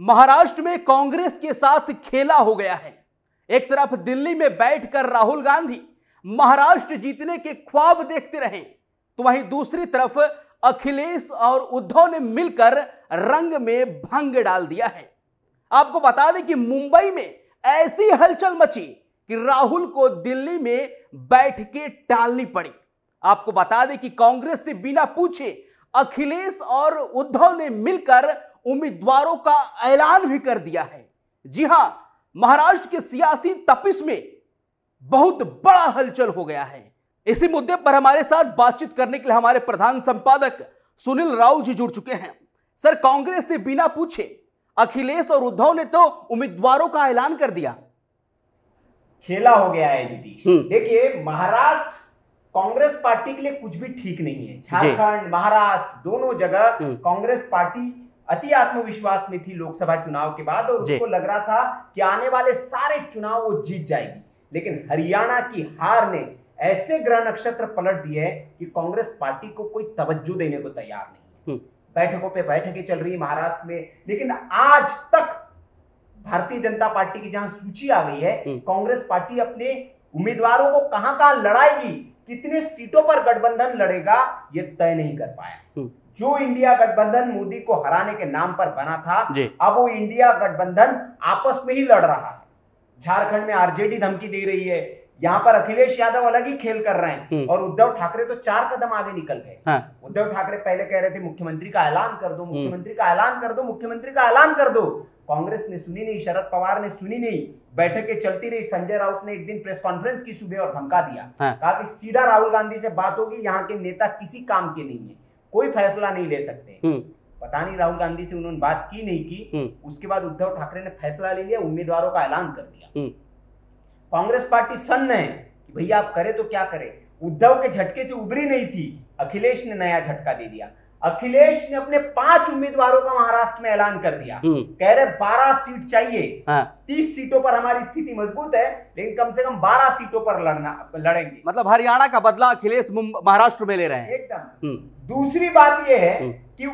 महाराष्ट्र में कांग्रेस के साथ खेला हो गया है। एक तरफ दिल्ली में बैठकर राहुल गांधी महाराष्ट्र जीतने के ख्वाब देखते रहे, तो वहीं दूसरी तरफ अखिलेश और उद्धव ने मिलकर रंग में भंग डाल दिया है। आपको बता दें कि मुंबई में ऐसी हलचल मची कि राहुल को दिल्ली में बैठकें टालनी पड़ी। आपको बता दें कि कांग्रेस से बिना पूछे अखिलेश और उद्धव ने मिलकर उम्मीदवारों का ऐलान भी कर दिया है। जी हां, महाराष्ट्र के सियासी तपिश में बहुत बड़ा हलचल हो गया है। इसी मुद्दे पर हमारे साथ बातचीत करने के लिए हमारे प्रधान संपादक सुनील राव जी जुड़ चुके हैं। सर, कांग्रेस से बिना पूछे अखिलेश और उद्धव ने तो उम्मीदवारों का ऐलान कर दिया। खेला हो गया है नीतीश। देखिए, महाराष्ट्र कांग्रेस पार्टी के लिए कुछ भी ठीक नहीं है। झारखंड, महाराष्ट्र दोनों जगह कांग्रेस पार्टी अति आत्मविश्वास में थी लोकसभा चुनाव के बाद, और उसको लग रहा था कि आने वाले सारे चुनाव वो जीत जाएगी। लेकिन हरियाणा की हार ने ऐसे ग्रह नक्षत्र पलट दिए हैं कि कांग्रेस पार्टी को कोई तवज्जो देने को तैयार नहीं है। बैठकों पे बैठकें चल रही है महाराष्ट्र में, लेकिन आज तक भारतीय जनता पार्टी की जहां सूची आ गई है, कांग्रेस पार्टी अपने उम्मीदवारों को कहां लड़ाएगी, कितने सीटों पर गठबंधन लड़ेगा, ये तय नहीं कर पाया। जो इंडिया गठबंधन मोदी को हराने के नाम पर बना था, अब वो इंडिया गठबंधन आपस में ही लड़ रहा है। झारखंड में आरजेडी धमकी दे रही है, यहाँ पर अखिलेश यादव अलग ही खेल कर रहे हैं, और उद्धव ठाकरे तो 4 कदम आगे निकल गए। उद्धव ठाकरे पहले कह रहे थे मुख्यमंत्री का ऐलान कर दो, मुख्यमंत्री का ऐलान कर दो, मुख्यमंत्री का ऐलान कर दो। कांग्रेस ने सुनी नहीं, शरद पवार ने सुनी नहीं, बैठकें चलती रही। संजय राउत ने एक दिन प्रेस कॉन्फ्रेंस की सुबह और धमका दिया, कहा कि सीधा राहुल गांधी से बात होगी, यहाँ के नेता किसी काम के नहीं है, कोई फैसला नहीं ले सकते। पता नहीं राहुल गांधी से उन्होंने बात की नहीं की। उसके बाद उद्धव ठाकरे ने फैसला ले लिया, उम्मीदवारों का ऐलान कर दिया। कांग्रेस पार्टी सन्न है कि भैया आप करे तो क्या करे। उद्धव के झटके से उभरी नहीं थी, अखिलेश ने नया झटका दे दिया। अखिलेश ने अपने 5 उम्मीदवारों का महाराष्ट्र में ऐलान कर दिया। कह रहे 12 सीट चाहिए, 30 सीटों पर हमारी स्थिति मजबूत है, लेकिन कम से कम 12 सीटों पर लड़ेंगे। मतलब हरियाणा का बदला अखिलेश महाराष्ट्र में ले रहे हैं। एकदम। दूसरी बात यह है कि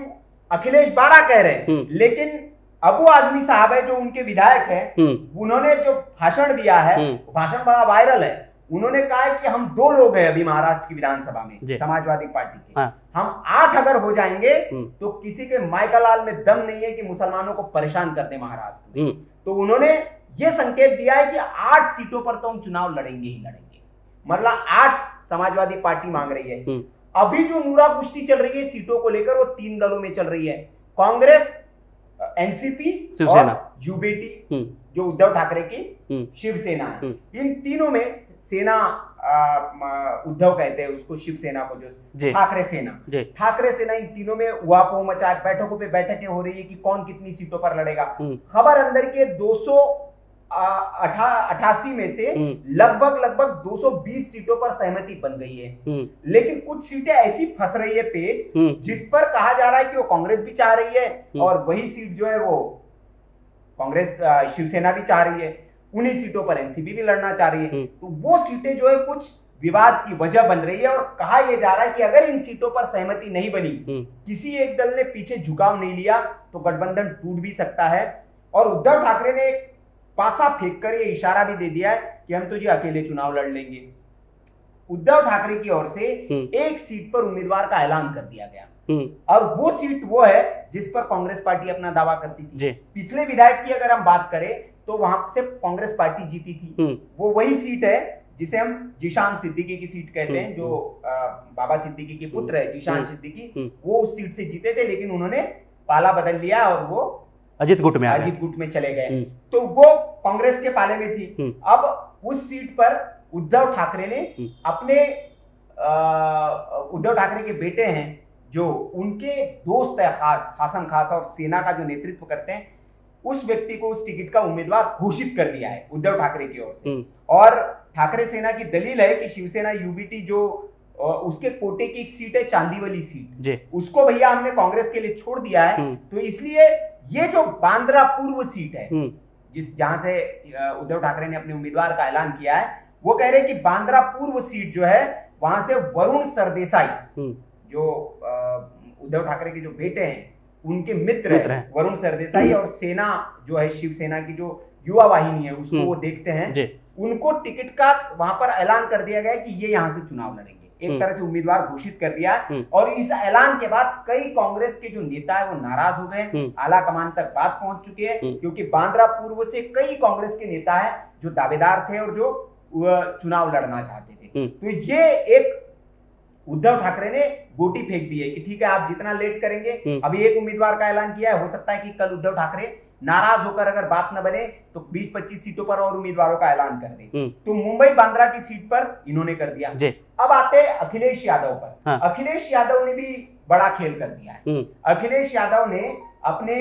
अखिलेश 12 कह रहे हैं, लेकिन अबू आजमी साहब है जो उनके विधायक हैं, उन्होंने जो भाषण दिया है, भाषण बड़ा वायरल है। उन्होंने कहा है कि हम 2 लोग हैं अभी महाराष्ट्र की विधानसभा में समाजवादी पार्टी के, हम 8 अगर हो जाएंगे तो किसी के माइकालाल में दम नहीं है कि मुसलमानों को परेशान कर दे महाराष्ट्र में। तो उन्होंने ये संकेत दिया है कि 8 सीटों पर तो हम चुनाव लड़ेंगे ही लड़ेंगे। मतलब 8 समाजवादी पार्टी मांग रही है। अभी जो नूरा कुश्ती चल रही है सीटों को लेकर, वो 3 दलों में चल रही है, कांग्रेस, एनसीपी और यूबीटी जो उद्धव ठाकरे की शिवसेना है। इन तीनों में सेना, उद्धव कहते हैं उसको, शिवसेना को जो ठाकरे सेना, इन तीनों में उहापोह मचा है। बैठकों पे बैठकें हो रही है कि कौन कितनी सीटों पर लड़ेगा। खबर अंदर के 288 में से लगभग 220 सीटों पर सहमति बन गई है। लेकिन कुछ सीटें ऐसी फंस रही है पेज, जिस पर कहा जा रहा है कि वो कांग्रेस भी चाह रही है, और वही सीट जो है वो कांग्रेस, शिवसेना भी चाह रही है। उन्हीं सीटों पर एनसीपी भी लड़ना चाह रही है। तो वो सीटें जो है कुछ विवाद की वजह बन रही है, और कहा यह जा रहा है कि अगर इन सीटों पर सहमति नहीं बनी, किसी एक दल ने पीछे झुकाव नहीं लिया, तो गठबंधन टूट भी सकता है। और उद्धव ठाकरे ने एक पासा फेंक कर ये इशारा भी दे दिया है कि हम तो जी अकेले चुनाव लड़ लेंगे। उद्धव ठाकरे की ओर से एक सीट पर उम्मीदवार का ऐलान कर दिया गया, और वो सीट वो है जिस पर कांग्रेस पार्टी अपना दावा करती थी। पिछले विधायक की अगर हम बात करें तो वहां से कांग्रेस पार्टी जीती थी। वो वही सीट है जिसे हम जीशान सिद्दीकी की सीट कहते हैं, जो बाबा सिद्दीकी के पुत्र है जीशान सिद्दीकी, वो उस सीट से जीते थे। लेकिन उन्होंने पाला बदल लिया और वो अजीत गुट में चले गए, तो वो कांग्रेस के पाले में थी। अब उस सीट पर उद्धव ठाकरे ने अपने उद्धव ठाकरे के बेटे हैं, जो उनके दोस्त है हासन खास, और सेना का जो नेतृत्व करते हैं, उस व्यक्ति को उस टिकट का उम्मीदवार घोषित कर दिया है उद्धव ठाकरे की ओर से। और ठाकरे सेना की दलील है कि शिवसेना यूबीटी जो उसके कोटे की एक सीट है, चांदीवली सीट, उसको भैया हमने कांग्रेस के लिए छोड़ दिया है। तो इसलिए ये जो बांद्रा पूर्व सीट है, जहां से उद्धव ठाकरे ने अपने उम्मीदवार का ऐलान किया है, वो कह रहे हैं कि बांद्रा पूर्व सीट जो है, वहां से वरुण सरदेसाई, जो उद्धव ठाकरे के जो बेटे हैं, उनके मित्र हैं वरुण सरदेसाई, और सेना जो है शिवसेना की जो युवा वाहिनी है उसको वो देखते हैं, उनको टिकट का वहां पर ऐलान कर दिया गया कि ये यहां से चुनाव लड़ेंगे, एक तरह से उम्मीदवार घोषित कर दिया। और इस ऐलान के बाद कई कांग्रेस के जो नेता है वो नाराज हो गए, आला कमान तक बात पहुंच चुकी है, क्योंकि बांद्रा पूर्व से कई कांग्रेस के नेता है जो दावेदार थे और जो चुनाव लड़ना चाहते थे। तो ये एक उद्धव ठाकरे ने गोटी फेंक दी है कि ठीक है आप जितना लेट करेंगे, अभी एक उम्मीदवार का ऐलान किया है, हो सकता है कि कल उद्धव ठाकरे नाराज होकर अगर बात न बने तो 20-25 सीटों पर और उम्मीदवारों का ऐलान कर दे। तो मुंबई बांद्रा की सीट पर इन्होंने कर दिया। अब आते हैं अखिलेश यादव पर। हाँ। अखिलेश यादव ने भी बड़ा खेल कर दिया है। अखिलेश यादव ने अपने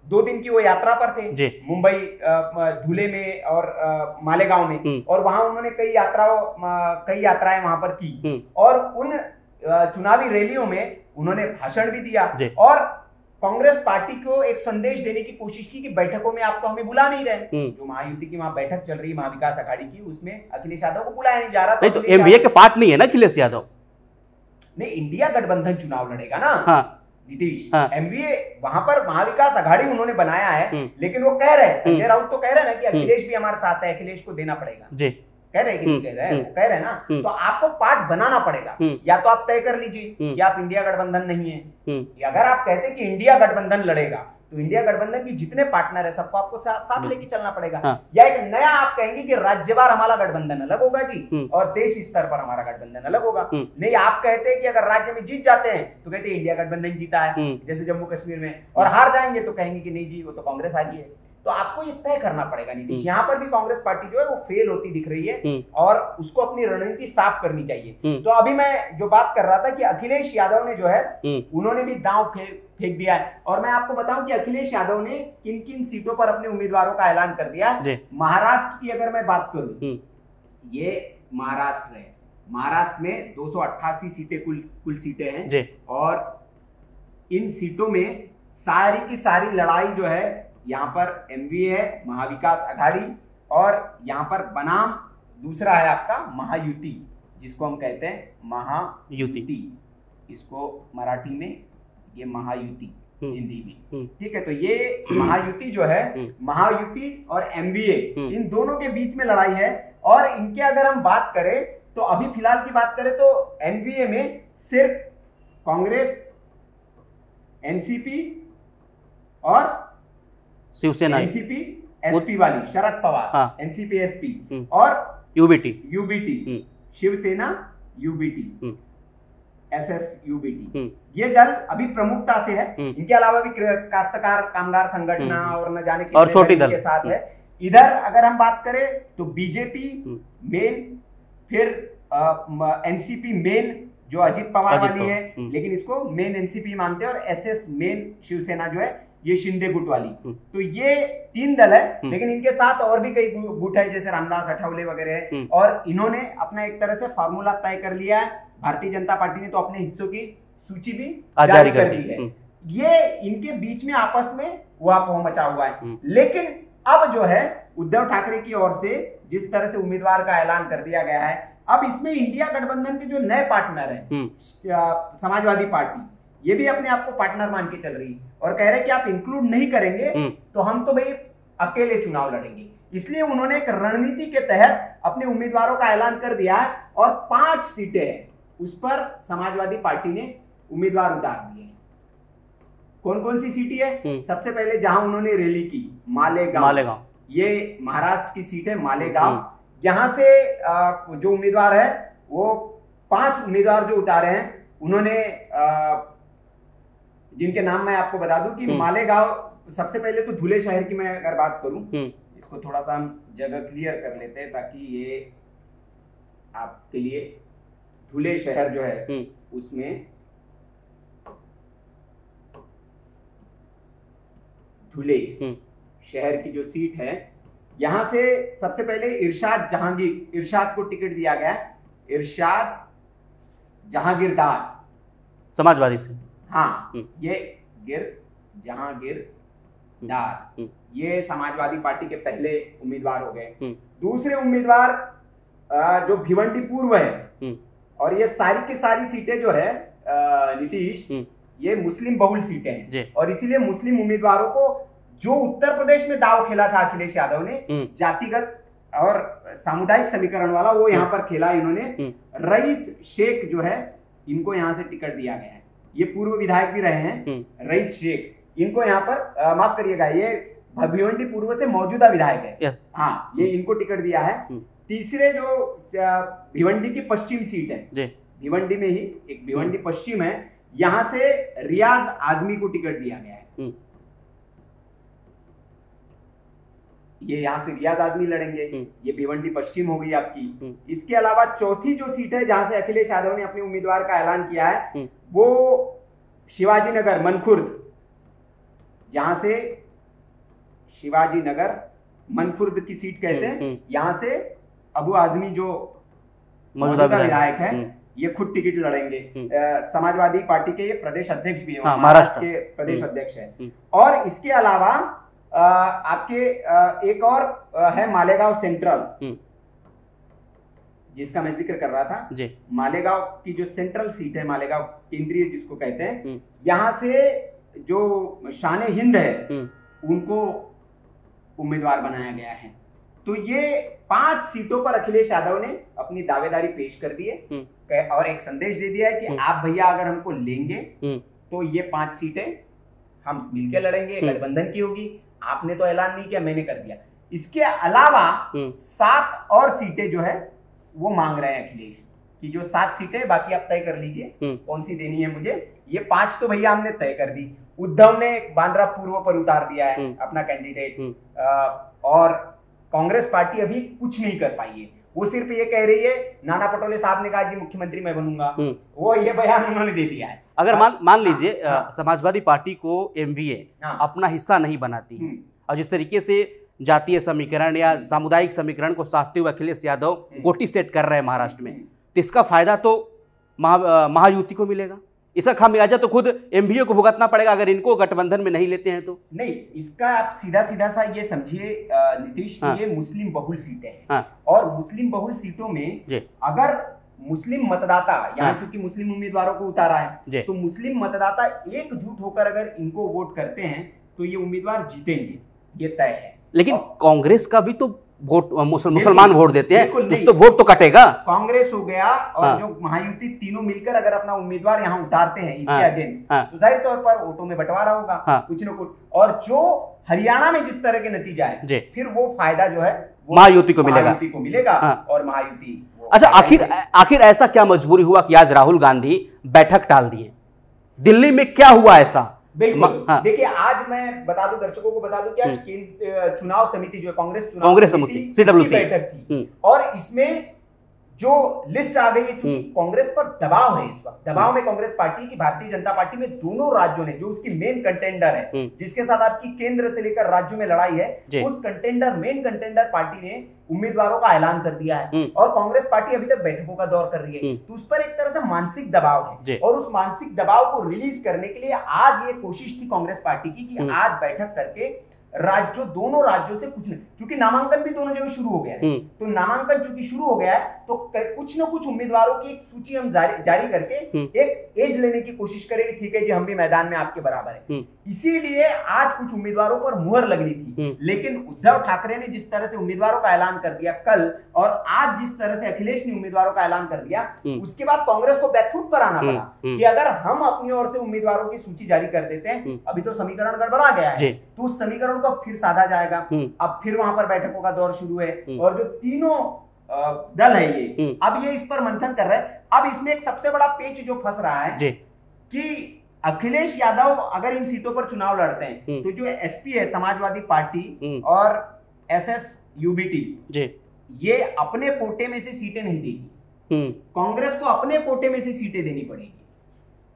2 दिन की वो यात्रा पर थे मुंबई धुले में और मालेगांव में, और वहां उन्होंने कई यात्राएं वहां पर की, और उन चुनावी रैलियों में उन्होंने भाषण भी दिया और कांग्रेस पार्टी को एक संदेश देने की कोशिश की कि बैठकों में आप तो हमें बुला नहीं रहे। जो महायुति की वहां बैठक चल रही है महाविकास अघाड़ी की, उसमें अखिलेश यादव को बुलाया नहीं जा रहा। नहीं तो एमवीए के पार्ट नहीं है ना अखिलेश यादव? नहीं, इंडिया गठबंधन चुनाव लड़ेगा ना। हाँ। नीतीश, हाँ। एमवीए वहां पर महाविकास अघाड़ी उन्होंने बनाया है, लेकिन वो कह रहे हैं, संजय राउत तो कह रहे हैं ना कि अखिलेश भी हमारे साथ है, अखिलेश को देना पड़ेगा जी। कह रहे हैं कि नहीं कह रहे हैं? वो कह रहे हैं ना। तो आपको पार्ट बनाना पड़ेगा, या तो आप तय कर लीजिए कि आप इंडिया गठबंधन नहीं है। अगर आप कहते हैं कि इंडिया गठबंधन लड़ेगा तो इंडिया गठबंधन की जितने पार्टनर है सबको आपको साथ लेके चलना पड़ेगा। हाँ। या एक नया आप कहेंगे कि राज्यवार हमारा गठबंधन अलग होगा जी, और देश स्तर पर हमारा गठबंधन अलग होगा। नहीं, आप कहते हैं कि अगर राज्य में जीत जाते हैं तो कहते हैं इंडिया गठबंधन जीता है, जैसे जम्मू कश्मीर में, और हार जाएंगे तो कहेंगे कि नहीं जी वो तो कांग्रेस हारी है। तो आपको ये तय करना पड़ेगा नीतीश। यहाँ पर भी कांग्रेस पार्टी जो है वो फेल होती दिख रही है, और उसको अपनी रणनीति साफ करनी चाहिए। तो अभी मैं जो बात कर रहा था कि अखिलेश यादव ने जो है उन्होंने भी दांव फेंक दिया है। और मैं आपको बताऊं कि अखिलेश यादव ने किन किन सीटों पर अपने उम्मीदवारों का ऐलान कर दिया। महाराष्ट्र की अगर मैं बात करूं, ये महाराष्ट्र है, महाराष्ट्र में 288 सीटें कुल सीटें हैं, और इन सीटों में सारी की सारी लड़ाई जो है, यहाँ पर एमवीए है, महाविकास अघाड़ी, और यहाँ पर बनाम दूसरा है आपका महायुति, जिसको हम कहते हैं महायुति, इसको मराठी में ये महायुति, हिंदी में, ठीक है। तो ये महायुति जो है, महायुति और एमवीए, इन दोनों के बीच में लड़ाई है। और इनके अगर हम बात करें तो अभी फिलहाल की बात करें तो एमवीए में सिर्फ कांग्रेस, एनसीपी और शिवसेना, एनसीपी एसपी वाली शरद पवार, हाँ। एनसीपी एसपी और UBT, Shiv Sena UBT, SS UBT, ये दल अभी प्रमुखता से है। इनके अलावा भी काश्तकार कामगार संगठन और न जाने कितने छोटी दल के साथ है। इधर अगर हम बात करें तो बीजेपी मेन, फिर एनसीपी मेन जो अजित पवार वाली है, लेकिन इसको मेन एनसीपी मानते हैं, और एसएस मेन शिवसेना जो है ये शिंदे गुट वाली। तो ये 3 दल है, लेकिन इनके साथ और भी कई गुट है, जैसे रामदास अठावले वगैरह, और इन्होंने अपना एक तरह से फार्मूला तय कर लिया है। भारतीय जनता पार्टी ने तो अपने हिस्सों की सूची भी जारी कर दी है। ये इनके बीच में आपस में उहापोह मचा हुआ है। लेकिन अब जो है उद्धव ठाकरे की ओर से जिस तरह से उम्मीदवार का ऐलान कर दिया गया है, अब इसमें इंडिया गठबंधन के जो नए पार्टनर हैं, समाजवादी पार्टी, ये भी अपने आप को पार्टनर मान के चल रही है और कह रहे हैं कि आप इंक्लूड नहीं करेंगे तो हम तो भाई अकेले चुनाव लड़ेंगे। इसलिए उन्होंने एक रणनीति के तहत अपने उम्मीदवारों का ऐलान कर दिया है, और 5 सीटें हैं उस पर समाजवादी पार्टी ने उम्मीदवार उतार दिए। कौन कौन सी सीटें है? सबसे पहले जहां उन्होंने रैली की, मालेगांव, ये महाराष्ट्र की सीट है मालेगांव। यहां से जो उम्मीदवार है वो 5 उम्मीदवार जो उतारे हैं, उन्होंने जिनके नाम मैं आपको बता दूं कि मालेगांव, सबसे पहले तो धुले शहर की मैं अगर बात करूं, इसको थोड़ा सा हम जगह क्लियर कर लेते हैं ताकि ये आपके लिए, धुले शहर जो है उसमें धुले शहर की जो सीट है, यहां से सबसे पहले इरशाद को टिकट दिया गया है। इरशाद जहांगीरदार समाजवादी से, हाँ, ये जहांगीरदार, ये समाजवादी पार्टी के पहले उम्मीदवार हो गए। दूसरे उम्मीदवार जो भिवंडी पूर्व है, और ये सारी की सारी सीटें जो है नीतीश, ये मुस्लिम बहुल सीटें हैं और इसीलिए मुस्लिम उम्मीदवारों को जो उत्तर प्रदेश में दाव खेला था अखिलेश यादव ने जातिगत और सामुदायिक समीकरण वाला, वो यहाँ पर खेला इन्होंने। रईस शेख जो है इनको यहाँ से टिकट दिया गया है, ये पूर्व विधायक भी रहे हैं रईस शेख, इनको यहाँ पर माफ करिएगा, ये भिवंडी पूर्व से मौजूदा विधायक है। हाँ, ये इनको टिकट दिया है। तीसरे जो भिवंडी की पश्चिम सीट है, भिवंडी में ही एक भिवंडी पश्चिम है, यहां से रियाज आजमी को टिकट दिया गया है। ये यहां से रियाज आजमी लड़ेंगे, ये भिवंडी पश्चिम हो गई आपकी। इसके अलावा चौथी जो सीट है जहां से अखिलेश यादव ने अपने उम्मीदवार का ऐलान किया है, वो शिवाजी नगर मनखुर्द, जहां से शिवाजी नगर मनखुर्द की सीट कहते हैं, यहां से अबू आजमी जो मौजूदा विधायक है ये खुद टिकट लड़ेंगे। समाजवादी पार्टी के ये प्रदेश अध्यक्ष भी हैं, महाराष्ट्र के प्रदेश अध्यक्ष हैं। और इसके अलावा आपके एक और है मालेगांव सेंट्रल, जिसका मैं जिक्र कर रहा था। मालेगांव की जो सेंट्रल सीट है, मालेगांव केंद्रीय जिसको कहते हैं, यहां से जो शान हिंद है उनको उम्मीदवार बनाया गया है। तो ये 5 सीटों पर अखिलेश यादव ने अपनी दावेदारी पेश कर दी है और एक संदेश दे दिया है कि आप भैया अगर हमको लेंगे तो ये 5 सीटें हम मिलकर लड़ेंगे, गठबंधन की होगी। आपने तो ऐलान नहीं किया, मैंने कर दिया। इसके अलावा 7 और सीटें जो है वो मांग रहे हैं अखिलेश कि जो 7 सीटें बाकी आप तय कर लीजिए कौन सी देनी है मुझे। ये 5 तो भैया हमने तय कर दी। उद्धव ने बांद्रा पूर्व पर उतार दिया है अपना कैंडिडेट और कांग्रेस पार्टी अभी कुछ नहीं कर पाई है। वो सिर्फ ये कह रही है, नाना पटोले साहब ने कहा जी मुख्यमंत्री मैं बनूंगा, वो ये बयान उन्होंने दे दिया है। अगर मान लीजिए समाजवादी पार्टी को एमवीए अपना हिस्सा नहीं बनाती है और जिस तरीके से जातीय समीकरण या सामुदायिक समीकरण को साधते हुए अखिलेश यादव गोटी सेट कर रहे हैं महाराष्ट्र में, तो इसका फायदा तो महायुति को मिलेगा। इसका खामियाजा तो खुद एमवीए को भुगतना पड़ेगा अगर इनको गठबंधन में नहीं लेते हैं तो। नहीं, इसका आप सीधा सीधा सा ये समझिए नीतीश, ये मुस्लिम बहुल सीटें हैं और मुस्लिम बहुल सीटों में अगर मुस्लिम मतदाता, यहाँ चूंकि मुस्लिम उम्मीदवारों को उतारा है, तो मुस्लिम मतदाता एकजुट होकर अगर इनको वोट करते हैं तो ये उम्मीदवार जीतेंगे, ये तय है। लेकिन कांग्रेस का भी तो वोट मुसलमान वोट देते हैं, तो वोट तो कटेगा। कांग्रेस हो गया और जो महायुति तीनों मिलकर अगर अपना उम्मीदवार यहाँ उतारते हैं इनके अगेंस्ट, तो जाहिर तौर पर वोटों में बंटवारा होगा कुछ न कुछ। और जो हरियाणा में जिस तरह के नतीजा है, फिर वो फायदा जो है महायुति को मिलेगा और महायुति। अच्छा, आखिर ऐसा क्या मजबूरी हुआ कि आज राहुल गांधी बैठक टाल दिए? दिल्ली में क्या हुआ ऐसा? बिल्कुल, देखिए आज मैं बता दूं, दर्शकों को बता दूं कि आज चुनाव समिति जो है कांग्रेस समिति CWC बैठक थी और इसमें जो लिस्ट आ गई है, चूंकि कांग्रेस पर दबाव है इस वक्त, दबाव में कांग्रेस पार्टी की, भारतीय जनता पार्टी में दोनों राज्यों ने, जो उसकी मेन कंटेंडर है जिसके साथ आपकी केंद्र से लेकर राज्यों में लड़ाई है, उस मेन कंटेंडर पार्टी ने उम्मीदवारों का ऐलान कर दिया है और कांग्रेस पार्टी अभी तक बैठकों का दौर कर रही है। तो उस पर एक तरह से मानसिक दबाव है और उस मानसिक दबाव को रिलीज करने के लिए आज ये कोशिश थी कांग्रेस पार्टी की कि आज बैठक करके दोनों राज्यों से कुछ नहीं, क्योंकि नामांकन भी दोनों जगह शुरू हो गया है, तो नामांकन चूंकि शुरू हो गया है तो कुछ न कुछ उम्मीदवारों की एक सूची हम जारी करके एक एज लेने की कोशिश करेंगे, ठीक है जी हम भी मैदान में आपके बराबर है। इसीलिए आज कुछ उम्मीदवारों पर मुहर लगनी थी, लेकिन उद्धव ठाकरे ने जिस तरह से उम्मीदवारों का ऐलान कर दिया कल, और आज जिस तरह से अखिलेश ने उम्मीदवारों का ऐलान कर दिया, उसके बाद कांग्रेस को बैकफुट पर आना पड़ा कि अगर हम अपनी ओर से उम्मीदवारों की सूची जारी कर देते हैं, अभी तो समीकरण गड़बड़ा गया है, तो उस समीकरण को फिर साधा जाएगा। अब फिर वहां पर बैठकों का दौर शुरू है और जो तीनों दल है ये अब ये इस पर मंथन कर रहे हैं। अब इसमें एक सबसे बड़ा पेच जो फंस रहा है कि अखिलेश यादव अगर इन सीटों पर चुनाव लड़ते हैं तो जो एसपी है समाजवादी पार्टी और SSUBT, ये अपने कोटे में से सीटें नहीं देगी, कांग्रेस को अपने कोटे में से सीटें देनी पड़ेगी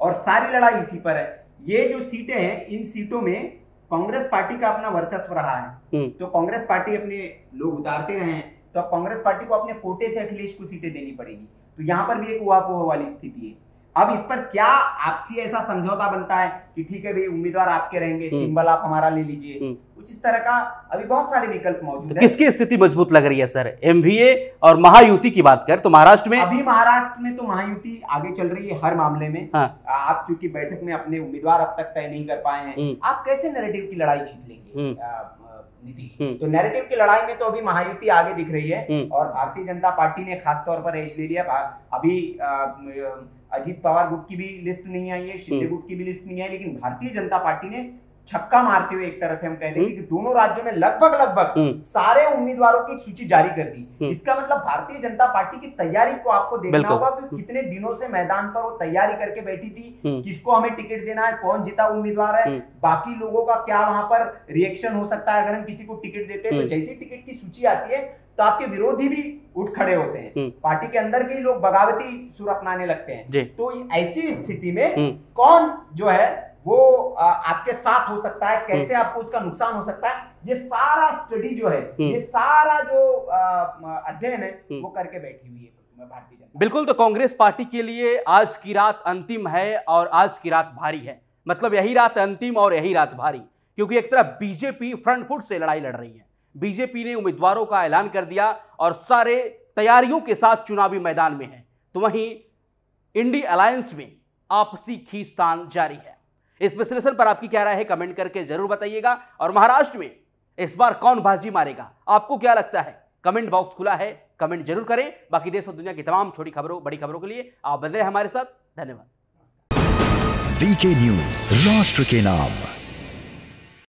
और सारी लड़ाई इसी पर है। ये जो सीटें हैं, इन सीटों में कांग्रेस पार्टी का अपना वर्चस्व रहा है, तो कांग्रेस पार्टी अपने लोग उतारते रहे हैं, तो अब कांग्रेस पार्टी को अपने कोटे से अखिलेश को सीटें देनी पड़ेगी। तो यहां पर भी एक उहापोह वाली स्थिति है। अब इस पर क्या आपसी ऐसा समझौता बनता है कि ठीक है भाई उम्मीदवार आपके रहेंगे, सिंबल आप हमारा ले लीजिए, तो कुछ इस तरह का अभी बहुत सारे विकल्प मौजूद है। किसकी स्थिति मजबूत लग रही है सर, एमवीए और महायुति की बात कर तो महाराष्ट्र में? अभी महाराष्ट्र में तो महायुति आगे चल रही है हर मामले में। हाँ। आप चूंकि बैठक में अपने उम्मीदवार अब तक तय नहीं कर पाए हैं, आप कैसे नैरेटिव की लड़ाई जीत लेंगे नीतीश? तो नैरेटिव की लड़ाई में तो अभी महायुति आगे दिख रही है और भारतीय जनता पार्टी ने खास तौर पर एज ले लिया। अभी अजीत पवार गुट की भी लिस्ट नहीं आई है, शिंदे गुट की भी लिस्ट नहीं आई, लेकिन भारतीय जनता पार्टी ने छक्का मारते हुए एक तरह से हम कह देंगे कि दोनों राज्यों में लगभग सारे उम्मीदवारों की सूची जारी कर दी। इसका मतलब भारतीय जनता पार्टी की तैयारी को आपको देखना होगा कि कितने दिनों से मैदान पर वो तैयारी करके बैठी थी, किसको हमें टिकट देना है, कौन जीता उम्मीदवार है, बाकी लोगों का क्या वहां पर रिएक्शन हो सकता है अगर हम किसी को टिकट देते हैं। तो जैसी टिकट की सूची आती है तो आपके विरोधी भी उठ खड़े होते हैं, पार्टी के अंदर के ही लोग बगावती सुर अपनाने लगते हैं। तो ऐसी स्थिति में कौन जो है वो आपके साथ हो सकता है, कैसे आपको उसका नुकसान हो सकता है, ये सारा स्टडी जो है, ये सारा जो अध्ययन है वो करके बैठी हुई है भारतीय जनता। बिल्कुल, तो कांग्रेस पार्टी के लिए आज की रात अंतिम है और आज की रात भारी है। मतलब यही रात अंतिम और यही रात भारी, क्योंकि एक तरफ बीजेपी फ्रंट फुट से लड़ाई लड़ रही है। बीजेपी ने उम्मीदवारों का ऐलान कर दिया और सारे तैयारियों के साथ चुनावी मैदान में है, तो वहीं इंडी अलायंस में आपसी खींचतान जारी है। इस विश्लेषण पर आपकी क्या राय है, कमेंट करके जरूर बताइएगा। और महाराष्ट्र में इस बार कौन बाजी मारेगा, आपको क्या लगता है? कमेंट बॉक्स खुला है, कमेंट जरूर करें। बाकी देश और दुनिया की तमाम छोटी खबरों, बड़ी खबरों के लिए आप बने रहे हमारे साथ। धन्यवाद। वीके न्यूज, राष्ट्र के नाम।